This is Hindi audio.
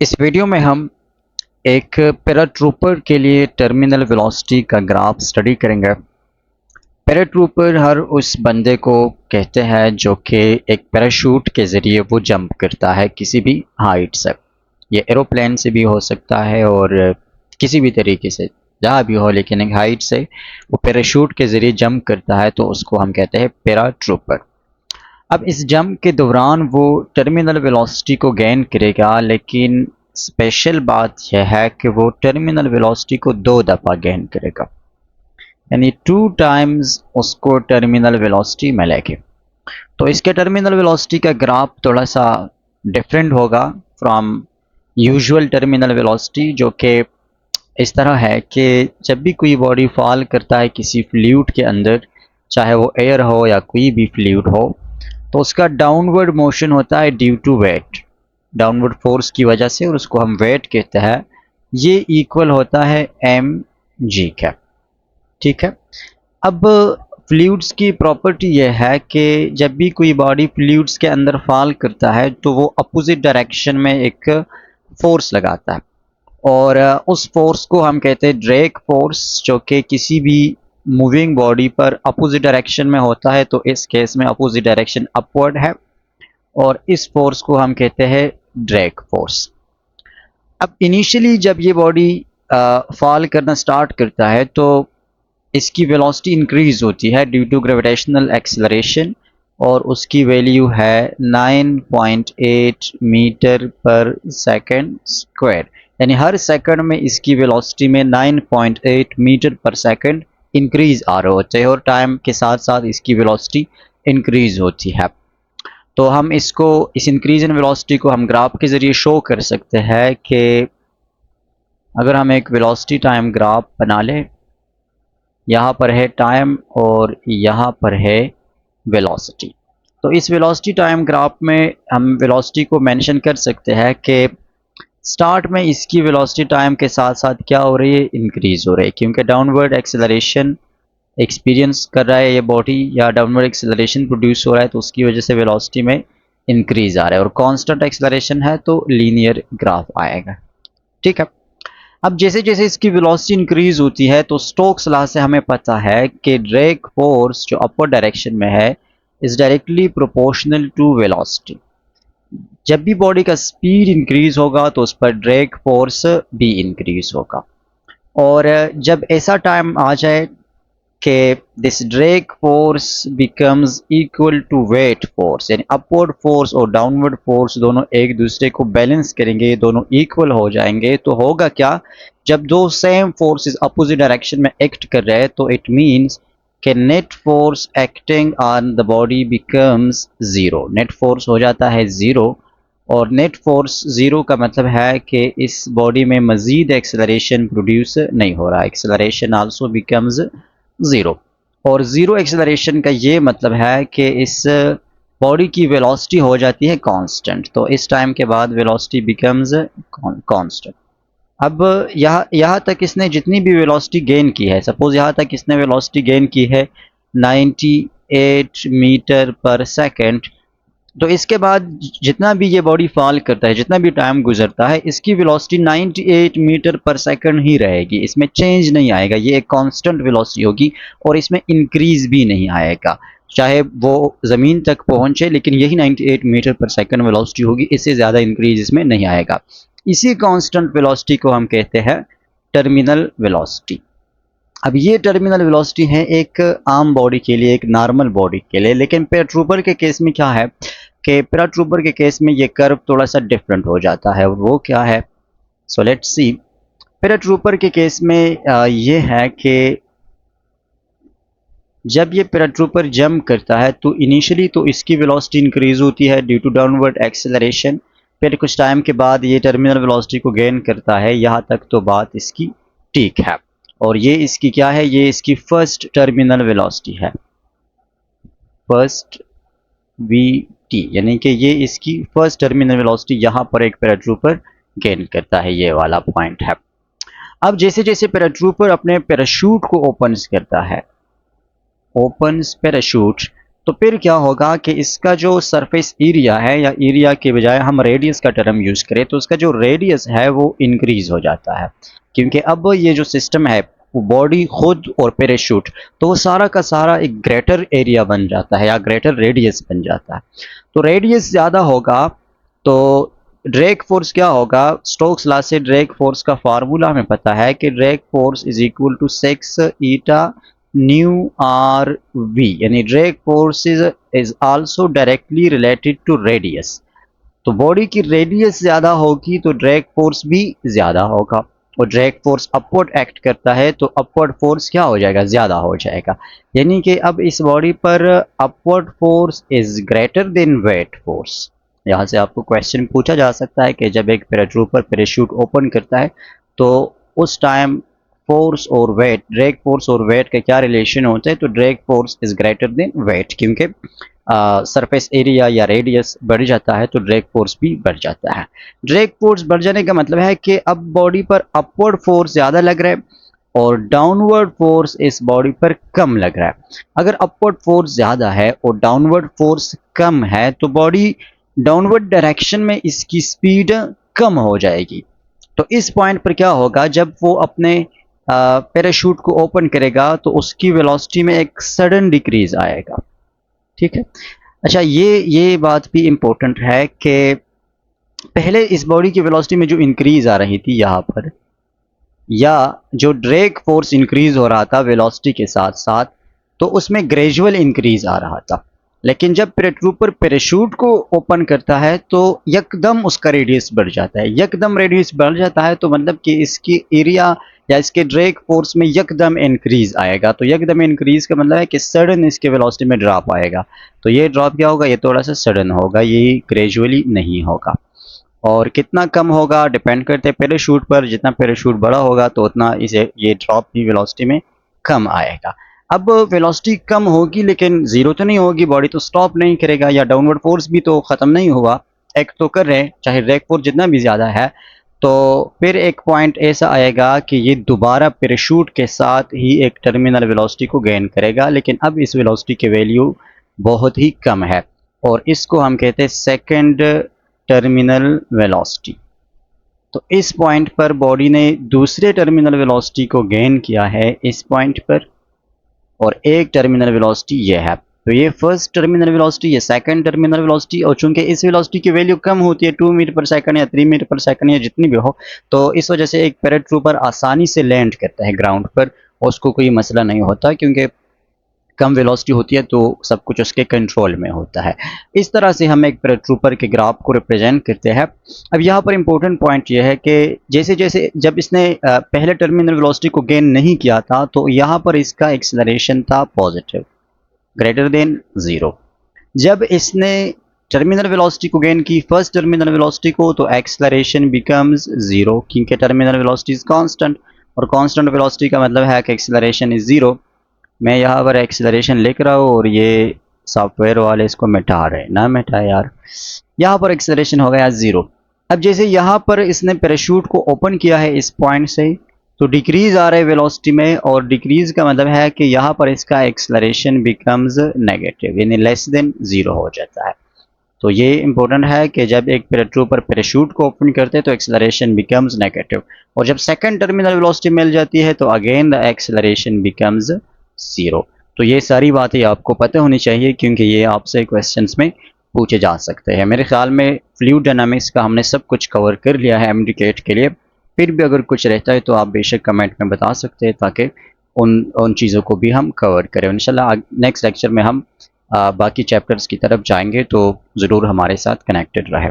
इस वीडियो में हम एक पैराट्रूपर के लिए टर्मिनल वेलोसिटी का ग्राफ स्टडी करेंगे। पैराट्रूपर हर उस बंदे को कहते हैं जो कि एक पैराशूट के ज़रिए वो जंप करता है किसी भी हाइट से। ये एरोप्लेन से भी हो सकता है और किसी भी तरीके से जहाँ भी हो, लेकिन एक हाइट से वो पैराशूट के ज़रिए जंप करता है तो उसको हम कहते हैं पैराट्रूपर। अब इस जंप के दौरान वो टर्मिनल वेलोसिटी को गेन करेगा, लेकिन स्पेशल बात यह है कि वो टर्मिनल वेलोसिटी को 2 दफ़ा गेन करेगा, यानी 2 टाइम्स उसको टर्मिनल वेलोसिटी मिलेगी। तो इसके टर्मिनल वेलोसिटी का ग्राफ थोड़ा सा डिफरेंट होगा फ्रॉम यूजुअल टर्मिनल वेलोसिटी, जो कि इस तरह है कि जब भी कोई बॉडी फॉल करता है किसी फ्लूइड के अंदर, चाहे वो एयर हो या कोई भी फ्लूइड हो, तो उसका डाउनवर्ड मोशन होता है due to weight, downward force की वजह से, और उसको हम वेट कहते हैं। ये इक्वल होता है एम जी का। ठीक है। अब फ्लूइड्स की प्रॉपर्टी यह है कि जब भी कोई बॉडी फ्लूइड्स के अंदर फॉल करता है तो वो अपोजिट डायरेक्शन में एक फोर्स लगाता है, और उस फोर्स को हम कहते हैं ड्रैग फोर्स, जो कि किसी भी मूविंग बॉडी पर अपोजिट डायरेक्शन में होता है। तो इस केस में अपोजिट डायरेक्शन अपवर्ड है, और इस फोर्स को हम कहते हैं ड्रैग फोर्स। अब इनिशियली जब ये बॉडी फॉल करना स्टार्ट करता है तो इसकी वेलोसिटी इंक्रीज होती है ड्यू टू ग्रेविटेशनल एक्सेलरेशन, और उसकी वैल्यू है 9.8 मीटर पर सेकंड स्क्वायर, यानी हर सेकंड में इसकी वेलोसिटी में 9.8 मीटर पर सेकंड इंक्रीज आ रहे होते हैं, और टाइम के साथ साथ इसकी वेलोसिटी इंक्रीज होती है। तो हम इस इंक्रीज इन वेलोसिटी को हम ग्राफ के ज़रिए शो कर सकते हैं कि अगर हम एक वेलोसिटी टाइम ग्राफ बना लें, यहाँ पर है टाइम और यहाँ पर है वेलोसिटी। तो इस वेलोसिटी टाइम ग्राफ में हम वेलोसिटी को मेंशन कर सकते हैं कि स्टार्ट में इसकी वेलोसिटी टाइम के साथ साथ क्या हो रही है, इंक्रीज हो रही है, क्योंकि डाउनवर्ड एक्सेलरेशन एक्सपीरियंस कर रहा है ये बॉडी, या डाउनवर्ड एक्सेलरेशन प्रोड्यूस हो रहा है, तो उसकी वजह से वेलोसिटी में इंक्रीज आ रहा है। और कांस्टेंट एक्सेलरेशन है तो लीनियर ग्राफ आएगा। ठीक है। अब जैसे जैसे इसकी वेलोसिटी इंक्रीज होती है तो स्टोक्स लॉ से हमें पता है कि ड्रैग फोर्स जो अपर डायरेक्शन में है is directly proportional to velocity. जब भी बॉडी का स्पीड इंक्रीज होगा तो उस पर ड्रैग फोर्स भी इंक्रीज होगा, और जब ऐसा टाइम आ जाए कि this drag force becomes equal to weight force, यानी अपवर्ड फोर्स और डाउनवर्ड फोर्स दोनों एक दूसरे को बैलेंस करेंगे, दोनों इक्वल हो जाएंगे, तो होगा क्या, जब दो सेम फोर्सेस अपोजिट डायरेक्शन में एक्ट कर रहे हैं तो इट मींस कि net force acting on the body becomes zero. Net force हो जाता है ज़ीरो, और नेट फोर्स ज़ीरो का मतलब है कि इस बॉडी में मज़ीद एक्सेलरेशन प्रोड्यूस नहीं हो रहा, एक्सेलरेशन आल्सो बिकम्स ज़ीरो। और ज़ीरो एक्सेलरेशन का ये मतलब है कि इस बॉडी की वेलोसिटी हो जाती है कांस्टेंट, तो इस टाइम के बाद वेलोसिटी बिकम्स कांस्टेंट। अब यहाँ तक इसने जितनी भी वेलोसिटी गेन की है, सपोज यहाँ तक इसने वेलोसिटी गेन की है 98 मीटर पर सेकंड, तो इसके बाद जितना भी ये बॉडी फॉल करता है, जितना भी टाइम गुजरता है, इसकी वेलोसिटी 98 मीटर पर सेकंड ही रहेगी, इसमें चेंज नहीं आएगा, ये एक कांस्टेंट वेलोसिटी होगी, और इसमें इंक्रीज भी नहीं आएगा, चाहे वो ज़मीन तक पहुंचे, लेकिन यही 98 मीटर पर सेकंड वेलोसिटी होगी, इससे ज़्यादा इंक्रीज इसमें नहीं आएगा। इसी कांस्टेंट वेलोसिटी को हम कहते हैं टर्मिनल वेलोसिटी। अब ये टर्मिनल वेलोसिटी है एक आम बॉडी के लिए, एक नॉर्मल बॉडी के लिए, लेकिन पैराट्रूपर के केस में क्या है कि पैराट्रूपर के केस में ये कर्व थोड़ा सा डिफरेंट हो जाता है, और वो क्या है, सो लेट्स सी। पैराट्रूपर के केस में ये है कि जब ये पैराट्रूपर जंप करता है तो इनिशियली तो इसकी वेलोसिटी इंक्रीज होती है ड्यू टू डाउनवर्ड एक्सेलरेशन, फिर कुछ टाइम के बाद ये टर्मिनल वेलोसिटी को गेन करता है। यहाँ तक तो बात इसकी ठीक है, और ये इसकी क्या है, ये इसकी फर्स्ट टर्मिनल वेलोसिटी है, फर्स्ट वी टी, यानी कि ये इसकी फर्स्ट टर्मिनल वेलोसिटी यहाँ पर एक पैराट्रूपर गेन करता है, ये वाला पॉइंट है। अब जैसे जैसे पैराट्रूपर अपने पैराशूट को ओपन करता है, ओपन्स पैराशूट, तो फिर क्या होगा कि इसका जो सरफेस एरिया है, या एरिया के बजाय हम रेडियस का टर्म यूज़ करें, तो उसका जो रेडियस है वो इंक्रीज़ हो जाता है, क्योंकि अब ये जो सिस्टम है, वो बॉडी खुद और पैराशूट, तो वो सारा का सारा एक ग्रेटर एरिया बन जाता है या ग्रेटर रेडियस बन जाता है। तो रेडियस ज़्यादा होगा तो ड्रैग फोर्स क्या होगा? स्टोक्स लॉ से ड्रैग फोर्स का फार्मूला हमें पता है कि drag force is equal to 6 eta nu R V, यानी drag force is also directly related to radius. तो बॉडी की रेडियस ज़्यादा होगी तो ड्रैग फोर्स भी ज़्यादा होगा, और ड्रैग फोर्स अपवर्ड एक्ट करता है तो अपवर्ड फोर्स क्या हो जाएगा? ज़्यादा हो जाएगा। यानी कि अब इस बॉडी पर upward force is greater than weight force. यहाँ से आपको क्वेश्चन पूछा जा सकता है कि जब एक पैराट्रूपर पैराशूट ओपन करता है तो उस टाइम फोर्स और वेट, ड्रैग फोर्स और वेट का क्या रिलेशन होता है? तो drag force is greater than weight, क्योंकि सरफेस एरिया या रेडियस बढ़ जाता है तो ड्रैग फोर्स भी बढ़ जाता है। ड्रैग फोर्स बढ़ जाने का मतलब है कि अब बॉडी पर अपवर्ड फोर्स ज़्यादा लग रहा है और डाउनवर्ड फोर्स इस बॉडी पर कम लग रहा है। अगर अपवर्ड फोर्स ज़्यादा है और डाउनवर्ड फोर्स कम है तो बॉडी डाउनवर्ड डायरेक्शन में इसकी स्पीड कम हो जाएगी। तो इस पॉइंट पर क्या होगा? जब वो अपने पैराशूट को ओपन करेगा तो उसकी वेलोसिटी में एक सडन डिक्रीज आएगा। ठीक है। अच्छा, ये बात भी इम्पोर्टेंट है कि पहले इस बॉडी की वेलोसिटी में जो इंक्रीज आ रही थी यहाँ पर, या जो ड्रैग फोर्स इंक्रीज हो रहा था वेलोसिटी के साथ साथ, तो उसमें ग्रेजुअल इंक्रीज आ रहा था। लेकिन जब पैराट्रूपर पैराशूट को ओपन करता है तो यकदम उसका रेडियस बढ़ जाता है। यकदम रेडियस बढ़ जाता है तो मतलब कि इसकी एरिया या इसके ड्रैग फोर्स में यकदम इंक्रीज आएगा। तो यकदम इंक्रीज का मतलब है कि सडन इसके वेलोसिटी में ड्रॉप आएगा। तो ये ड्रॉप क्या होगा? ये थोड़ा सा सडन होगा, ये ग्रेजुअली नहीं होगा। और कितना कम होगा डिपेंड करते हैं पैराशूट पर। जितना पैराशूट बड़ा होगा तो उतना इसे ये ड्रॉप भी वेलोसिटी में कम आएगा। अब वेलोसिटी कम होगी लेकिन ज़ीरो तो नहीं होगी, बॉडी तो स्टॉप नहीं करेगा, या डाउनवर्ड फोर्स भी तो ख़त्म नहीं हुआ, एक्ट तो कर रहे हैं चाहे ड्रैग फोर्स जितना भी ज़्यादा है। तो फिर एक पॉइंट ऐसा आएगा कि ये दोबारा पैराशूट के साथ ही एक टर्मिनल वेलोसिटी को गेन करेगा, लेकिन अब इस वेलोसिटी की वैल्यू बहुत ही कम है और इसको हम कहते हैं सेकेंड टर्मिनल वेलोसिटी। तो इस पॉइंट पर बॉडी ने दूसरे टर्मिनल वेलोसिटी को गेन किया है इस पॉइंट पर, और एक टर्मिनल वेलोसिटी ये है। तो ये फर्स्ट टर्मिनल वेलोसिटी, ये सेकंड टर्मिनल वेलोसिटी, और चूंकि इस वेलोसिटी की वैल्यू कम होती है 2 मीटर पर सेकंड या 3 मीटर पर सेकंड या जितनी भी हो, तो इस वजह से एक पैराट्रूपर आसानी से लैंड करता है ग्राउंड पर और उसको कोई मसला नहीं होता, क्योंकि कम वेलोसिटी होती है तो सब कुछ उसके कंट्रोल में होता है। इस तरह से हम एक पैराट्रूपर के ग्राफ को रिप्रेजेंट करते हैं। अब यहाँ पर इंपॉर्टेंट पॉइंट यह है कि जैसे जैसे जब इसने पहले टर्मिनल वेलोसिटी को गेन नहीं किया था तो यहाँ पर इसका एक्सेलरेशन था पॉजिटिव, ग्रेटर देन 0। जब इसने टर्मिनल वेलोसिटी को गेन की फर्स्ट टर्मिनल वेलोसिटी को, तो एक्सेलरेशन बिकम्स 0, क्योंकि टर्मिनल वेलोसिटी इज कांस्टेंट, और कांस्टेंट वेलोसिटी का मतलब है कि एक्सेलरेशन इज 0। मैं यहाँ पर एक्सेलरेशन लिख रहा हूँ और ये सॉफ्टवेयर वाले इसको मिटा रहे हैं, ना मिटाए यार। यहाँ पर एक्सेलरेशन हो गया 0। अब जैसे यहाँ पर इसने पैराशूट को ओपन किया है इस पॉइंट से, तो डिक्रीज आ रहा है वेलोसिटी में, और डिक्रीज का मतलब है कि यहाँ पर इसका एक्सेलरेशन बिकम्स नेगेटिव, यानी लेस देन 0 हो जाता है। तो ये इंपॉर्टेंट है कि जब एक पैराट्रूपर पैराशूट को ओपन करते हैं तो एक्सेलरेशन बिकम्स नेगेटिव, और जब सेकंड टर्मिनल वेलोसिटी मिल जाती है तो अगेन द एक्सेलरेशन बिकम्स 0। तो ये सारी बातें आपको पता होनी चाहिए, क्योंकि ये आपसे क्वेश्चंस में पूछे जा सकते हैं। मेरे ख्याल में फ्लूइड डायनामिक्स का हमने सब कुछ कवर कर लिया है एमडीकेट के लिए। फिर भी अगर कुछ रहता है तो आप बेशक कमेंट में बता सकते हैं, ताकि उन चीज़ों को भी हम कवर करें। इंशाल्लाह नेक्स्ट लेक्चर में हम बाकी चैप्टर्स की तरफ जाएंगे, तो ज़रूर हमारे साथ कनेक्टेड रहे।